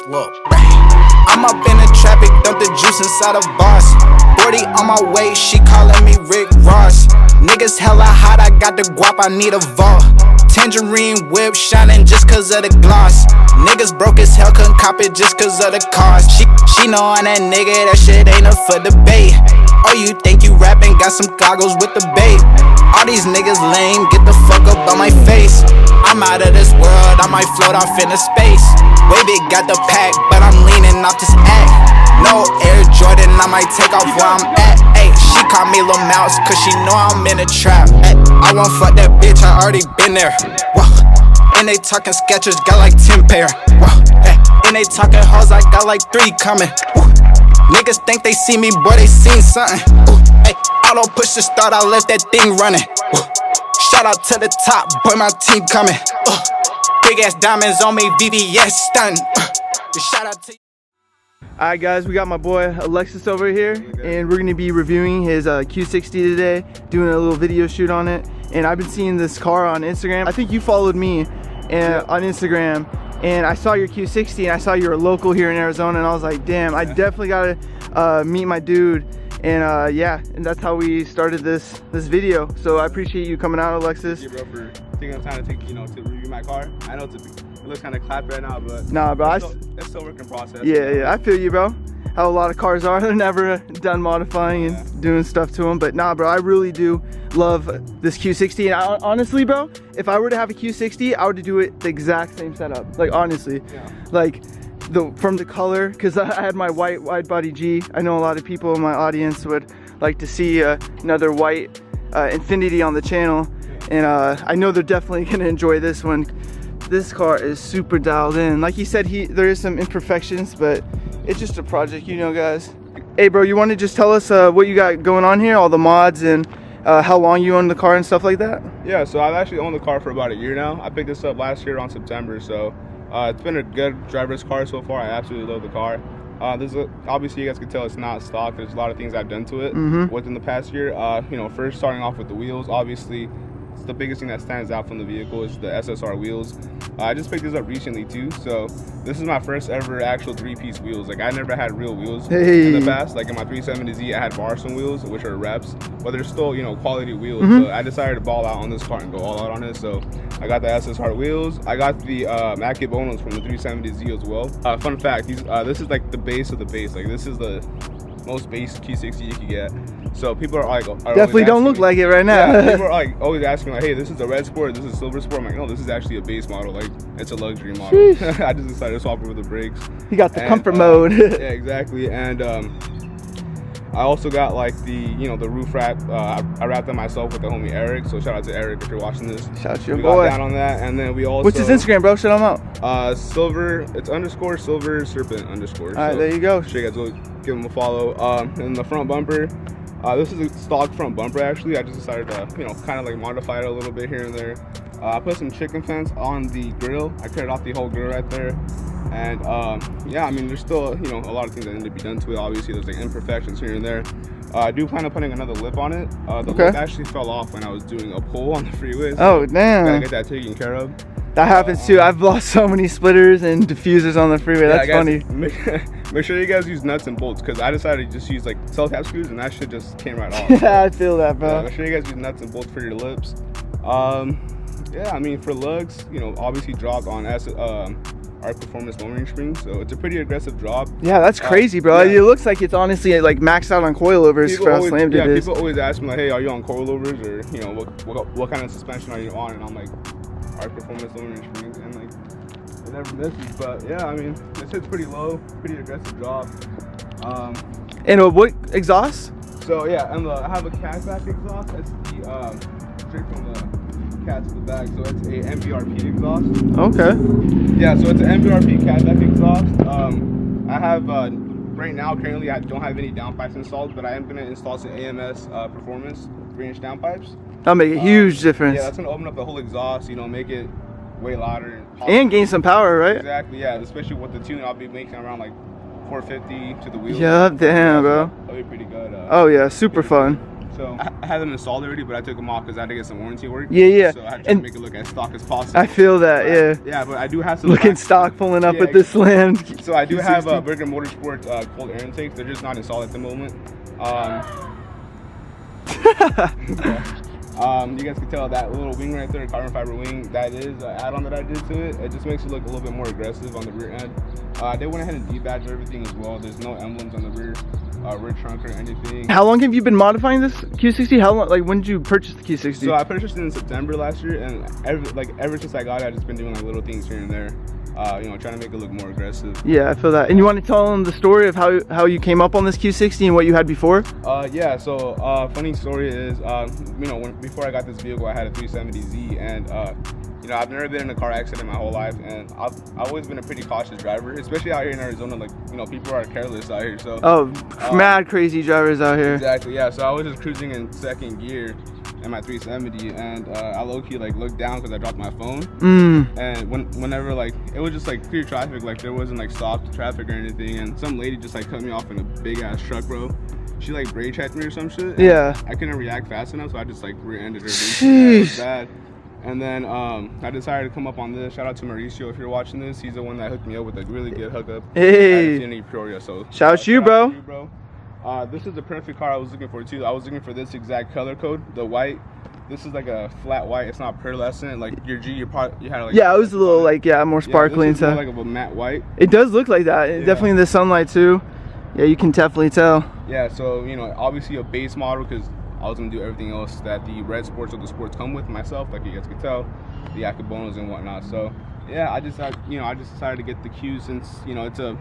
bitch, look. I'm up in the traffic, dump the juice inside a boss. 40 on my way, she calling me Rick Ross. Niggas hella hot, I got the guap, I need a vault. Tangerine whip shining just cause of the gloss. Niggas broke as hell, couldn't cop it just cause of the cost. She know I'm that nigga, that shit ain't up for debate. Oh, you think you rapping, got some goggles with the bait. All these niggas lame, get the fuck up on my face. I'm out of this world, I might float off into space. Wavid got the pack, but I'm leaning off this act. No Air Jordan, I might take off where I'm at. Ay, she call me Lil Mouse, cause she know I'm in a trap. Ay, I won't fuck that bitch, I already been there. Whoa. And they talking Skechers, got like 10 pair. Whoa. Ay, and they talking hoes, I got like 3 coming. Woo. Niggas think they see me, boy, they seen something. Ay, I don't push the start, I left that thing running. Woo. Shout out to the top, boy, my team coming. Big ass diamonds on me, VVS stun. Shout out to you. Alright guys, we got my boy Alexis over here, and we're going to be reviewing his Q60 today, doing a little video shoot on it. And I've been seeing this car on Instagram. I think you followed me on Instagram, and I saw your Q60 and I saw you were local here in Arizona, and I was like, damn, I definitely gotta meet my dude. And yeah, and that's how we started this video. So I appreciate you coming out, Alexis. Thank you, bro, for taking the time to take, to review my car. I know it looks kind of clappy right now, but nah, bro, it's still a work in process. Yeah, I feel you, bro. How a lot of cars are, they're never done modifying and doing stuff to them. But nah, bro, I really do love this Q60. And I, honestly, bro, if I were to have a Q60, I would do it the exact same setup. Like, honestly, like from the color, because I had my white wide body G. I know a lot of people in my audience would like to see another white Infiniti on the channel, and I know they're definitely gonna enjoy this one. This car is super dialed in. Like he said, there is some imperfections, but it's just a project, guys. Hey bro, you want to just tell us what you got going on here, all the mods, and how long you own the car and stuff like that? Yeah, so I've actually owned the car for about a year now. I picked this up last year around September, so it's been a good driver's car so far. I absolutely love the car. Obviously, you guys can tell it's not stock. There's a lot of things I've done to it within the past year. First starting off with the wheels, obviously. The biggest thing that stands out from the vehicle is the SSR wheels. I just picked this up recently too, so this is my first ever actual 3-piece wheels. Like, I never had real wheels in the past. Like in my 370Z, I had Barson wheels, which are reps, but they're still quality wheels. But I decided to ball out on this car and go all out on it. So I got the SSR wheels. I got the Akibonos from the 370Z as well. Fun fact: this is like the base of the base. Like, this is the most base Q60 you can get. So people are like, definitely don't look like it right now. Yeah, people are like always asking like, hey, this is the red sport, this is silver sport. I'm like, no, this is actually a base model. Like, it's a luxury model. I just decided to swap over the brakes. You got the comfort mode. Yeah, exactly. And I also got like the the roof wrap. I wrapped them myself with the homie Eric. So shout out to Eric if you're watching this. Shout out to your boy. boy. We got down on that, and then we also. What's his Instagram, bro? Shout him out. Silver. It's _ silver serpent _ All right, there you go. Sure, you guys will give him a follow. And the front bumper. This is a stock front bumper actually. I just decided to kind of like modify it a little bit here and there. I put some chicken fence on the grill. I cut off the whole grill right there. And yeah, I mean, there's still a lot of things that need to be done to it. Obviously, there's like imperfections here and there. I do plan on putting another lip on it. The lip actually fell off when I was doing a pull on the freeway. So oh damn! Gotta get that taken care of. That happens too. I've lost so many splitters and diffusers on the freeway. That's funny. Make sure you guys use nuts and bolts, because I decided to just use like cell-tap screws, and that shit just came right off. Yeah, I feel that, bro. Make sure you guys use nuts and bolts for your lips. Yeah, I mean, for lugs, obviously dropped on our performance lowering spring, so it's a pretty aggressive drop. Yeah, that's crazy, bro. Yeah. It looks like it's honestly like maxed out on coilovers for how slammed it is. People always ask me like, hey, are you on coilovers, or what kind of suspension are you on? And I'm like, our performance lowering springs, and like it never misses. But yeah, I mean, this hit's pretty low, pretty aggressive drop. And what exhaust? So yeah, and I have a catback exhaust. It's the straight from the cat to the back, so it's a MVRP exhaust. Okay. Yeah, so it's an MVRP catback exhaust. I have right now currently I don't have any downpipes installed, but I am gonna install some AMS performance 3-inch downpipes. That'll make a huge difference. Yeah, that's gonna open up the whole exhaust, make it way louder and gain some power, right? Exactly, yeah. Especially with the tune, I'll be making around like 450 to the wheels. Yeah, damn, bro. That'll be pretty good. Oh yeah, super fun. So I had them installed already, but I took them off because I had to get some warranty work. Yeah. So I had to make it look as stock as possible. I feel that, yeah. Yeah, but I do have some looking stock pulling up with this slammed. So I do have Berger Motorsport cold air intakes. They're just not installed at the moment. You guys can tell that little wing right there, carbon fiber wing, that is an add-on that I did to it. It just makes it look a little bit more aggressive on the rear end. They went ahead and debadged everything as well. There's no emblems on the rear trunk or anything. How long have you been modifying this Q60? How long, like, when did you purchase the Q60? So I purchased it in September last year, and ever since I got it, I've just been doing like little things here and there. You know, trying to make it look more aggressive. Yeah, I feel that. And you want to tell them the story of how you came up on this Q60 and what you had before? Yeah, so funny story is, you know, before I got this vehicle, I had a 370Z, and you know, I've never been in a car accident my whole life, and I've always been a pretty cautious driver, especially out here in Arizona. Like, you know, people are careless out here, so. Mad crazy drivers out here. Exactly, yeah. So I was just cruising in second gear in my 370, and I low-key like looked down because I dropped my phone. And whenever like it was just like clear traffic, like there wasn't like stopped traffic or anything, and some lady just like cut me off in a big ass truck, bro. She like brake checked me or some shit. Yeah. I couldn't react fast enough, so I just like rear-ended her. Sheesh. It was bad. And then I decided to come up on this. Shout out to Mauricio if you're watching this. He's the one that hooked me up with a really good hookup. Hey. At Infiniti Q60. So shout you, bro. This is the perfect car I was looking for too. I was looking for this exact color code, the white. This is like a flat white. It's not pearlescent. Like your G, you had like. Yeah, it was a little like more sparkly and stuff. Like a matte white. It does look like that. Definitely in the sunlight too. Yeah, you can definitely tell. Yeah, so you know, obviously a base model because I was gonna do everything else that the red sports or the sports come with myself, like you guys can tell, the Akabonos and whatnot. So yeah, I just decided to get the Q since you know it's a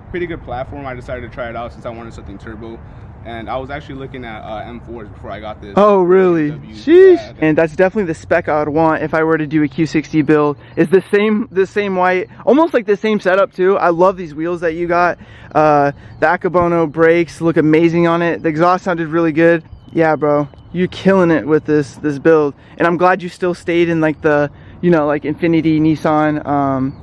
pretty good platform. I decided to try it out since I wanted something turbo. And I was actually looking at M4s before I got this. Oh, really? Sheesh. Yeah, and that's definitely the spec I would want if I were to do a Q60 build. Is the same white, almost like the same setup too. I love these wheels that you got. The Akabono brakes look amazing on it. The exhaust sounded really good. Yeah, bro, you're killing it with this build. And I'm glad you still stayed in like the, you know, like Infiniti, Nissan.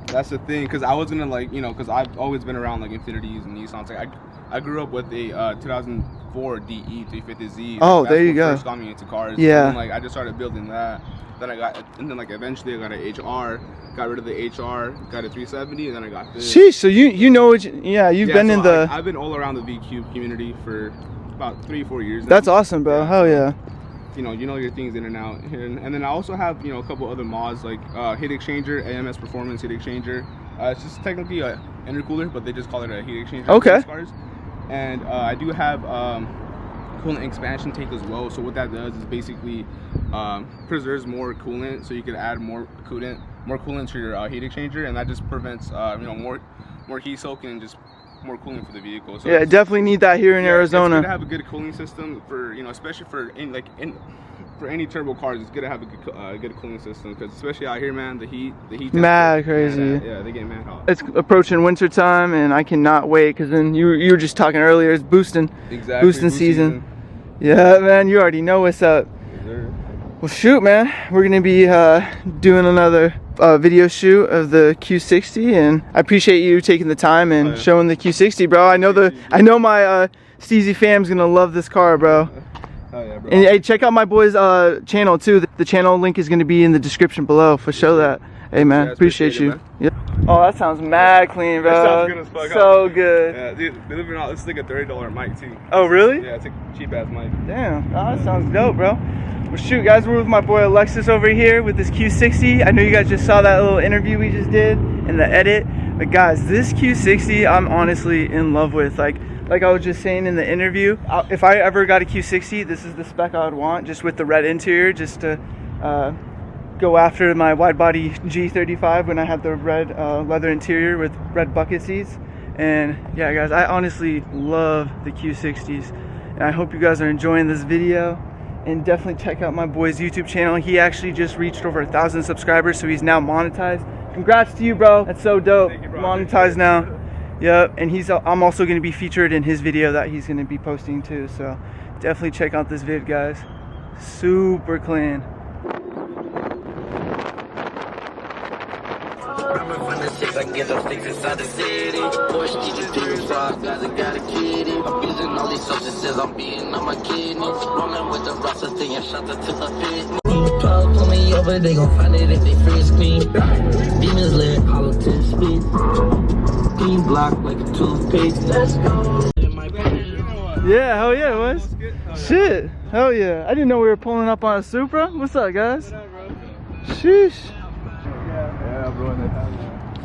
That's the thing, because I was gonna like, you know, because I've always been around like Infinitis and Nissans. Like I grew up with a 2004 DE 350Z. Oh, there you go. First got me into cars. Yeah. And then, like I just started building that. Then like eventually I got an HR. Got rid of the HR. Got a 370, and then I got this. Sheesh. So you know what? You've been in the. I've been all around the VQ community for about 3-4 years now. That's awesome, bro. Hell yeah. You know your things in and out. And then I also have, you know, a couple other mods like heat exchanger, AMS performance heat exchanger. It's just technically a intercooler, but they just call it a heat exchanger. Okay. And I do have coolant expansion tank as well. So what that does is basically preserves more coolant, so you can add more coolant to your heat exchanger, and that just prevents you know, more heat soaking and just more cooling for the vehicle. So yeah, definitely need that here in Arizona. It's good to have a good cooling system for, you know, especially for any turbo cars. It's good to have a good cooling system, because especially out here, man, the heat mad crazy. Yeah, they get mad hot. It's approaching winter time, and I cannot wait, because then you were just talking earlier, it's boosting season. Yeah, man, you already know what's up. Yes, sir. Well, shoot, man, we're gonna be doing another video shoot of the Q60, and I appreciate you taking the time and showing the Q60, bro. I know my Steezy fam's gonna love this car, bro. Oh yeah, bro. And hey, check out my boy's channel too. The channel link is gonna be in the description below for show that. Hey man, appreciate you. Yep. Oh, that sounds mad clean, bro. That sounds good as fuck. So good. Yeah, dude, believe it or not, this is like a $30 mic too. Oh really? Yeah, it's a cheap ass mic. Damn, oh, that sounds dope, bro. Well shoot guys, we're with my boy Alexis over here with this Q60. I know you guys just saw that little interview we just did in the edit, but guys, this Q60 I'm honestly in love with. Like I was just saying in the interview, if I ever got a Q60, this is the spec I would want, just with the red interior, just to go after my wide body G35 when I had the red leather interior with red bucket seats. And yeah guys, I honestly love the Q60s, and I hope you guys are enjoying this video. And definitely check out my boy's YouTube channel. He actually just reached over 1,000 subscribers, so he's now monetized. Congrats to you, bro. That's so dope. Thank you, bro. Monetized now. Yep. And I'm also going to be featured in his video that he's going to be posting too. So definitely check out this vid, guys. Super clean. chicks, I get those sticks inside the city. Poorstacy, Brovd, guys, I gotta get it. I'm using all these substances, I'm beating on my kidneys. Rolling with the rocks, thing and shots to my fitness. 12 pull me over, they gon' find it if they frisk me. Demons lit, hollow to speed. Clean block like a toothpaste. Let's go. Yeah, hell yeah, it was. Shit, hell yeah. I didn't know we were pulling up on a Supra. What's up, guys? Sheesh. Yeah, bro.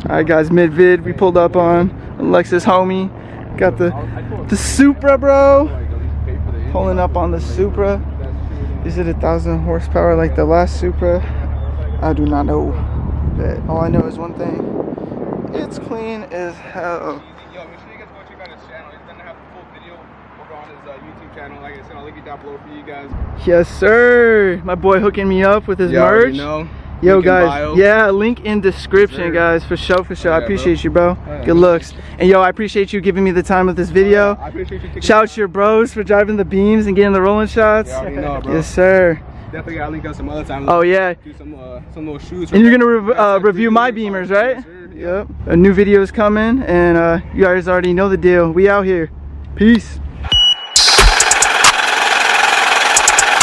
Alright, guys, mid-vid, we pulled up on Alexis homie. Got the Supra, bro. Pulling up on the Supra. Is it 1,000 horsepower like the last Supra? I do not know. But all I know is one thing. It's clean as hell. Yo, make sure you guys go check out his channel. He's gonna have a full video over on his YouTube channel. Like I said, I'll link it down below for you guys. Yes, sir. My boy hooking me up with his merch. Yo, guys, yeah, link in description, guys, for sure, for sure. I appreciate you, bro. Good looks. And yo, I appreciate you giving me the time of this video. I appreciate you. Shout out to your bros for driving the beams and getting the rolling shots. Yeah, I already know, bro. Yes, sir. Definitely gotta link up some other time. Oh yeah. Do some little shoots. And you're gonna review my beamers, right? Yes, yep. A new video is coming, and you guys already know the deal. We out here. Peace.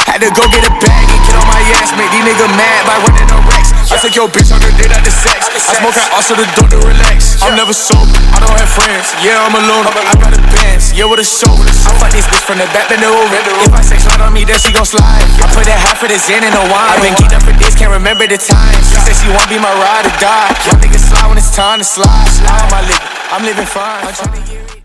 Had to go get a bag and get on my ass, make these niggas mad by running the racks. I take your bitch on the date after sex. I smoke out also the door to relax. I'm never sober, I don't have friends. Yeah, I'm alone, I got a Benz. Yeah, with a show. I fuck this bitch from the back, bend over. If I say slide on me, then she gon' slide. I put that half of the Zen in the wine. I been geeked up for this, can't remember the time. She said she want be my ride or die. My niggas slide when it's time to slide. Slide on my liquor, I'm living fine. I'm tryna get